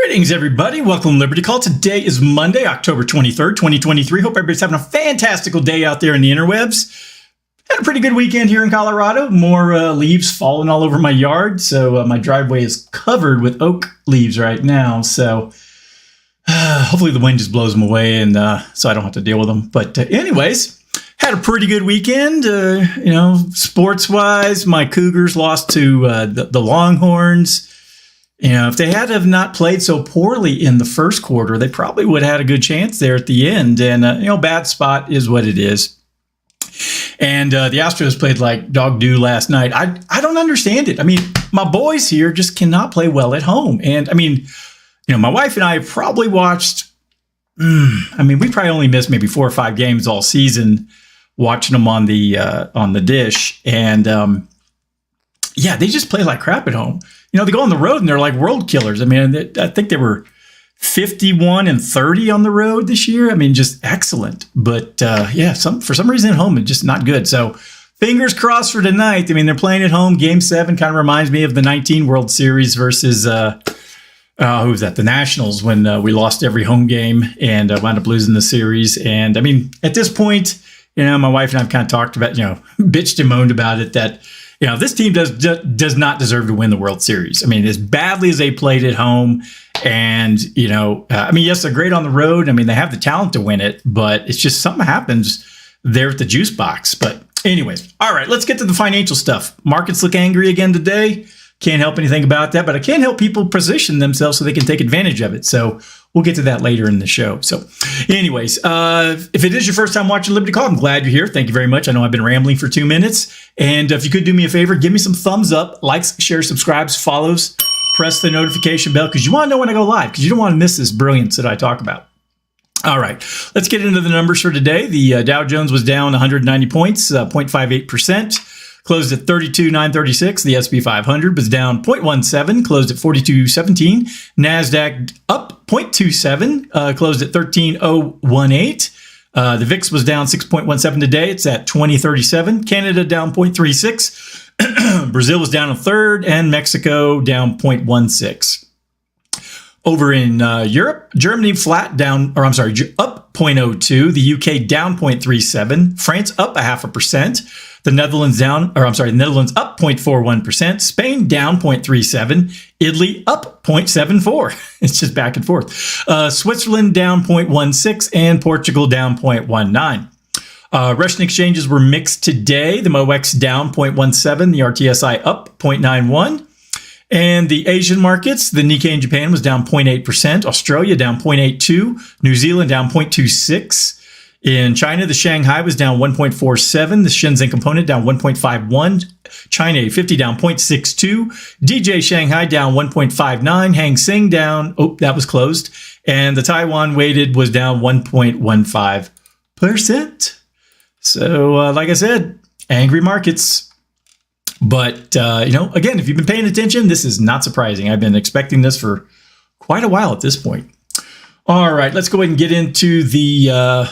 Greetings, everybody. Welcome to Liberty Call. Today is Monday, October 23rd, 2023. Hope everybody's having a fantastical day out there in the interwebs. Had a pretty good weekend here in Colorado. More leaves falling all over my yard. So my driveway is covered with oak leaves right now. So hopefully the wind just blows them away and so I don't have to deal with them. But anyways, had a pretty good weekend. Sports-wise, my Cougars lost to the Longhorns. If they had have not played so poorly in the first quarter, they probably would have had a good chance there at the end. And, bad spot is what it is. And the Astros played like dog do last night. I don't understand it. I mean, my boys here just cannot play well at home. And, my wife and I have probably watched, we probably only missed maybe 4 or 5 games all season watching them on the dish. And, they just play like crap at home. They go on the road and they're like world killers. I think they were 51-30 on the road this year. Just excellent. But for some reason at home, it's just not good. So fingers crossed for tonight. They're playing at home. Game 7 kind of reminds me of the 19 World Series versus who was that? The Nationals, when we lost every home game and wound up losing the series. And at this point, my wife and I have kind of talked about, bitched and moaned about it that, this team does not deserve to win the World Series. As badly as they played at home, and yes, they're great on the road. They have the talent to win it, but it's just something happens there at the juice box. But anyways, all right, let's get to the financial stuff. Markets look angry again today. Can't help anything about that, but I can help people position themselves so they can take advantage of it. So we'll get to that later in the show. So anyways, if it is your first time watching Liberty Call, I'm glad you're here. Thank you very much. I know I've been rambling for 2 minutes. And if you could do me a favor, give me some thumbs up, likes, shares, subscribes, follows, press the notification bell because you want to know when I go live because you don't want to miss this brilliance that I talk about. All right, let's get into the numbers for today. The Dow Jones was down 190 points, 0.58%. Closed at 32,936. The S&P 500 was down 0.17, closed at 4217. NASDAQ up 0.27, closed at 13,018. The VIX was down 6.17 today. It's at 2037. Canada down 0.36. Brazil was down a third, and Mexico down 0.16. Over in Europe, Germany up 0.02. The UK down 0.37. France up 0.5%. The Netherlands up 0.41%. Spain down 0.37. Italy up 0.74. It's just back and forth. Switzerland down 0.16 and Portugal down 0.19. Russian exchanges were mixed today. The MOEX down 0.17. The RTSI up 0.91. And the Asian markets, the Nikkei in Japan was down 0.8%. Australia down 0.82. New Zealand down 0.26. In China, the Shanghai was down 1.47. The Shenzhen Component down 1.51. China 50 down 0.62. DJ Shanghai down 1.59. Hang Seng down, that was closed. And the Taiwan weighted was down 1.15%. So, like I said, angry markets. But, again, if you've been paying attention, this is not surprising. I've been expecting this for quite a while at this point. All right, let's go ahead and get into the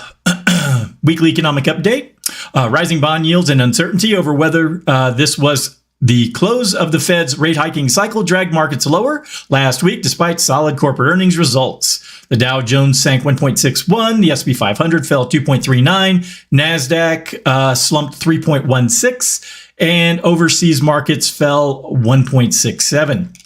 weekly economic update. Rising bond yields and uncertainty over whether this was the close of the Fed's rate hiking cycle dragged markets lower last week despite solid corporate earnings results. The Dow Jones sank 1.61, the S&P 500 fell 2.39, NASDAQ slumped 3.16, and overseas markets fell 1.67.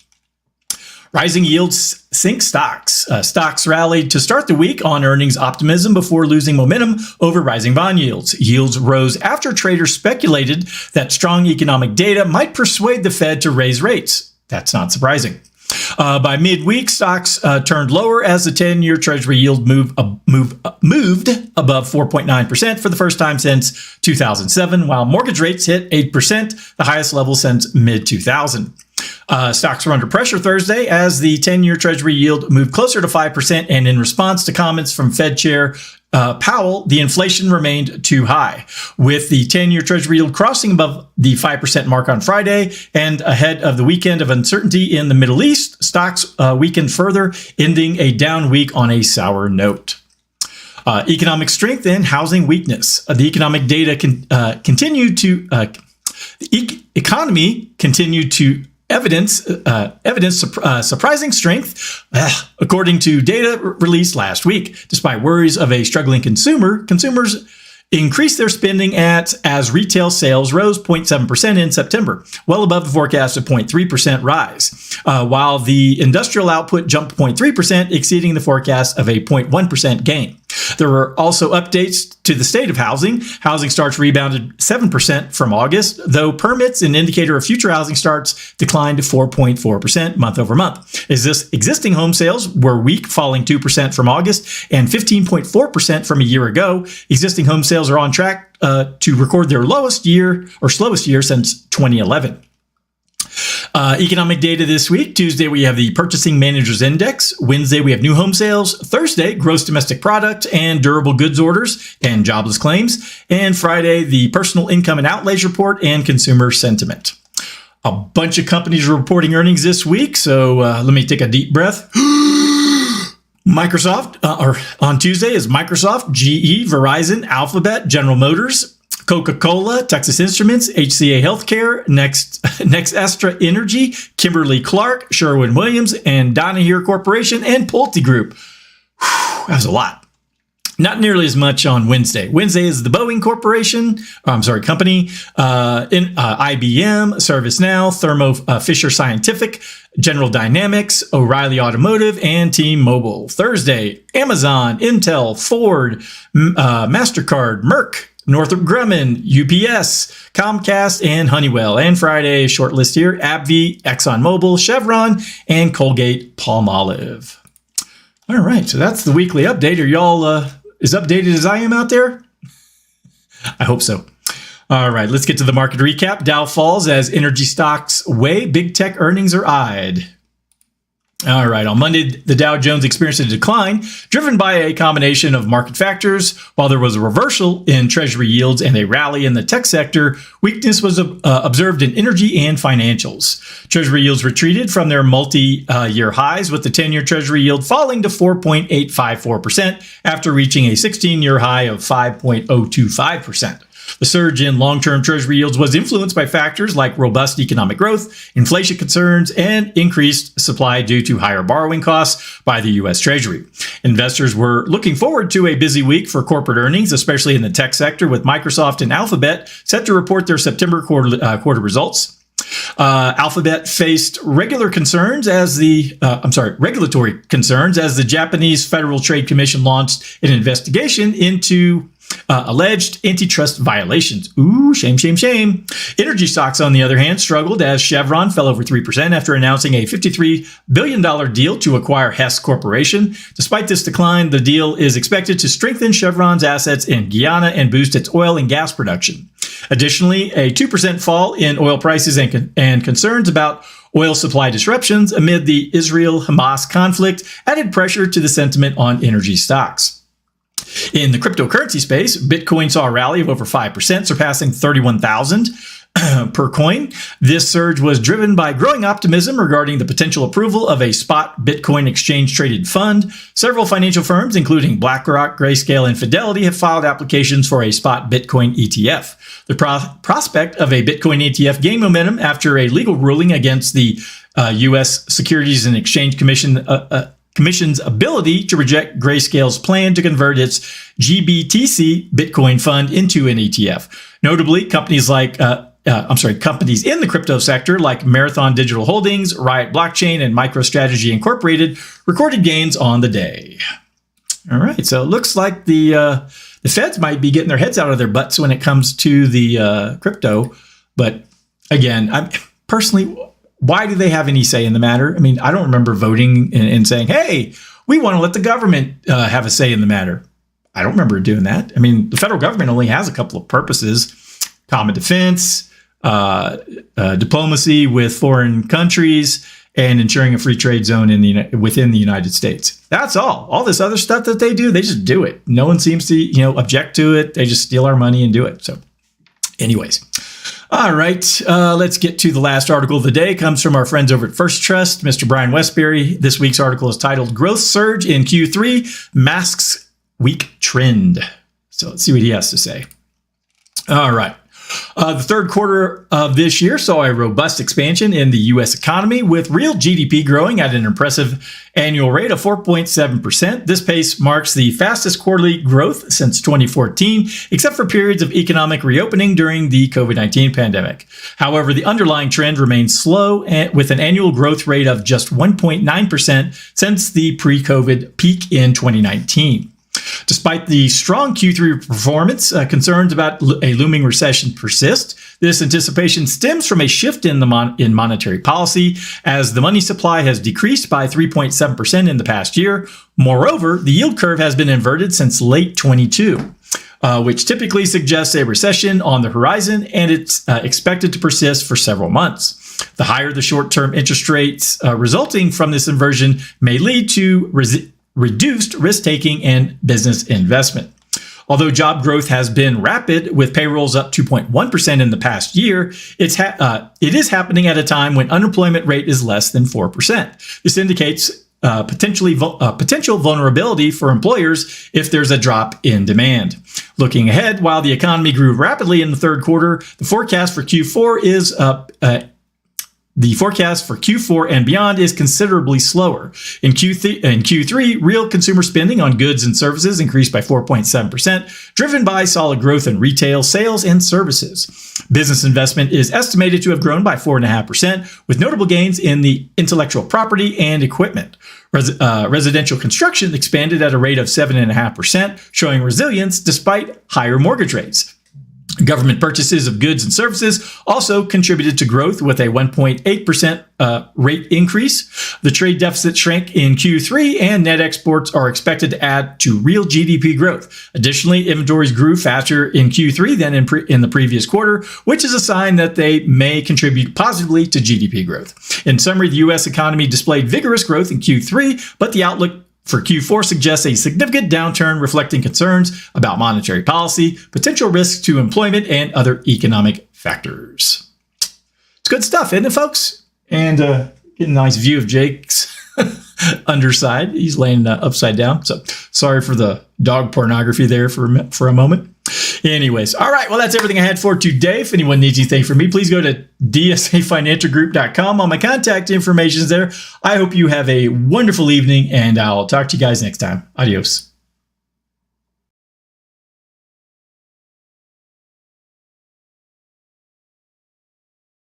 Rising yields sink stocks. Stocks rallied to start the week on earnings optimism before losing momentum over rising bond yields. Yields rose after traders speculated that strong economic data might persuade the Fed to raise rates. That's not surprising. By midweek, stocks turned lower as the 10-year Treasury yield moved above 4.9% for the first time since 2007, while mortgage rates hit 8%, the highest level since mid-2000. Stocks were under pressure Thursday as the 10-year Treasury yield moved closer to 5%, and in response to comments from Fed Chair Powell, the inflation remained too high, with the 10-year Treasury yield crossing above the 5% mark on Friday and ahead of the weekend of uncertainty in the Middle East. Stocks weakened further, ending a down week on a sour note. Economic strength and housing weakness. The economic data continued to surprising strength, according to data released last week. Despite worries of a struggling consumers increased their spending as retail sales rose 0.7% in September, well above the forecast of 0.3% rise, while the industrial output jumped 0.3%, exceeding the forecast of a 0.1% gain. There were also updates to the state of housing. Housing starts rebounded 7% from August, though permits, an indicator of future housing starts, declined to 4.4% month over month. Existing home sales were weak, falling 2% from August and 15.4% from a year ago. Existing home sales are on track to record their slowest year since 2011. Economic data this week. Tuesday, we have the Purchasing Managers Index. Wednesday, we have new home sales. Thursday, gross domestic product and durable goods orders and jobless claims. And Friday, the Personal Income and Outlays Report and consumer sentiment. A bunch of companies are reporting earnings this week, so let me take a deep breath. Microsoft, or on Tuesday is Microsoft, GE, Verizon, Alphabet, General Motors, Coca-Cola, Texas Instruments, HCA Healthcare, Nextra Energy, Kimberly-Clark, Sherwin-Williams, and Donahue Corporation, and Pulte Group. That was a lot. Not nearly as much on Wednesday. Wednesday is the Boeing company, IBM, ServiceNow, Thermo Fisher Scientific, General Dynamics, O'Reilly Automotive, and T-Mobile. Thursday, Amazon, Intel, Ford, MasterCard, Merck, Northrop Grumman, UPS, Comcast, and Honeywell. And Friday, short list here, AbbVie, ExxonMobil, Chevron, and Colgate-Palmolive. All right, so that's the weekly update. Are y'all as updated as I am out there? I hope so. All right, let's get to the market recap. Dow falls as energy stocks weigh. Big tech earnings are eyed. All right, on Monday, the Dow Jones experienced a decline driven by a combination of market factors. While there was a reversal in Treasury yields and a rally in the tech sector, weakness was observed in energy and financials. Treasury yields retreated from their multi-year highs, with the 10-year Treasury yield falling to 4.854% after reaching a 16-year high of 5.025%. The surge in long-term Treasury yields was influenced by factors like robust economic growth, inflation concerns, and increased supply due to higher borrowing costs by the U.S. Treasury. Investors were looking forward to a busy week for corporate earnings, especially in the tech sector, with Microsoft and Alphabet set to report their September quarter results. Alphabet faced regulatory concerns as the Japanese Federal Trade Commission launched an investigation into alleged antitrust violations. Ooh, shame, shame, shame. Energy stocks, on the other hand, struggled as Chevron fell over 3% after announcing a $53 billion deal to acquire Hess Corporation. Despite this decline, the deal is expected to strengthen Chevron's assets in Guyana and boost its oil and gas production. Additionally, a 2% fall in oil prices and concerns about oil supply disruptions amid the Israel-Hamas conflict added pressure to the sentiment on energy stocks. In the cryptocurrency space, Bitcoin saw a rally of over 5%, surpassing 31,000 per coin. This surge was driven by growing optimism regarding the potential approval of a spot Bitcoin exchange-traded fund. Several financial firms, including BlackRock, Grayscale, and Fidelity, have filed applications for a spot Bitcoin ETF. The prospect of a Bitcoin ETF gained momentum after a legal ruling against the U.S. Securities and Exchange Commission's ability to reject Grayscale's plan to convert its GBTC Bitcoin fund into an ETF. Notably, companies in the crypto sector like Marathon Digital Holdings, Riot Blockchain, and MicroStrategy Incorporated recorded gains on the day. All right, so it looks like the Feds might be getting their heads out of their butts when it comes to the crypto. But again, I'm personally, why do they have any say in the matter? I mean, I don't remember voting and saying, hey, we want to let the government have a say in the matter. I don't remember doing that. I mean, the federal government only has a couple of purposes: common defense, diplomacy with foreign countries, and ensuring a free trade zone within the United States. That's all. All this other stuff that they do, they just do it. No one seems to, object to it. They just steal our money and do it. So anyways. All right, let's get to the last article of the day. It comes from our friends over at First Trust, Mr. Brian Westbury. This week's article is titled Growth Surge in Q3 Masks Weak Trend. So let's see what he has to say. All right. The third quarter of this year saw a robust expansion in the U.S. economy, with real GDP growing at an impressive annual rate of 4.7%. This pace marks the fastest quarterly growth since 2014, except for periods of economic reopening during the COVID-19 pandemic. However, the underlying trend remains slow, with an annual growth rate of just 1.9% since the pre-COVID peak in 2019. Despite the strong Q3 performance, concerns about a looming recession persist. This anticipation stems from a shift in monetary policy, as the money supply has decreased by 3.7% in the past year. Moreover, the yield curve has been inverted since late 22. Which typically suggests a recession on the horizon, and it's expected to persist for several months. The higher the short-term interest rates resulting from this inversion may lead to reduced risk-taking and business investment. Although job growth has been rapid, with payrolls up 2.1% in the past year, it is happening at a time when unemployment rate is less than 4%. This indicates potential vulnerability for employers if there's a drop in demand. Looking ahead, while the economy grew rapidly in the third quarter, the forecast for Q4 and beyond is considerably slower. In Q3, real consumer spending on goods and services increased by 4.7%, driven by solid growth in retail, sales, and services. Business investment is estimated to have grown by 4.5%, with notable gains in the intellectual property and equipment. Residential construction expanded at a rate of 7.5%, showing resilience despite higher mortgage rates. Government purchases of goods and services also contributed to growth, with a 1.8% rate increase. The trade deficit shrank in Q3, and net exports are expected to add to real GDP growth. Additionally, inventories grew faster in Q3 than in the previous quarter, which is a sign that they may contribute positively to GDP growth. In summary, the U.S. economy displayed vigorous growth in Q3, but the outlook for Q4 suggests a significant downturn, reflecting concerns about monetary policy, potential risks to employment, and other economic factors. It's good stuff, isn't it, folks? And get a nice view of Jake's underside. He's laying upside down. So sorry for the dog pornography there for a moment. Anyways, all right. Well, that's everything I had for today. If anyone needs anything from me, please go to dsafinancialgroup.com. All my contact information is there. I hope you have a wonderful evening, and I'll talk to you guys next time. Adios.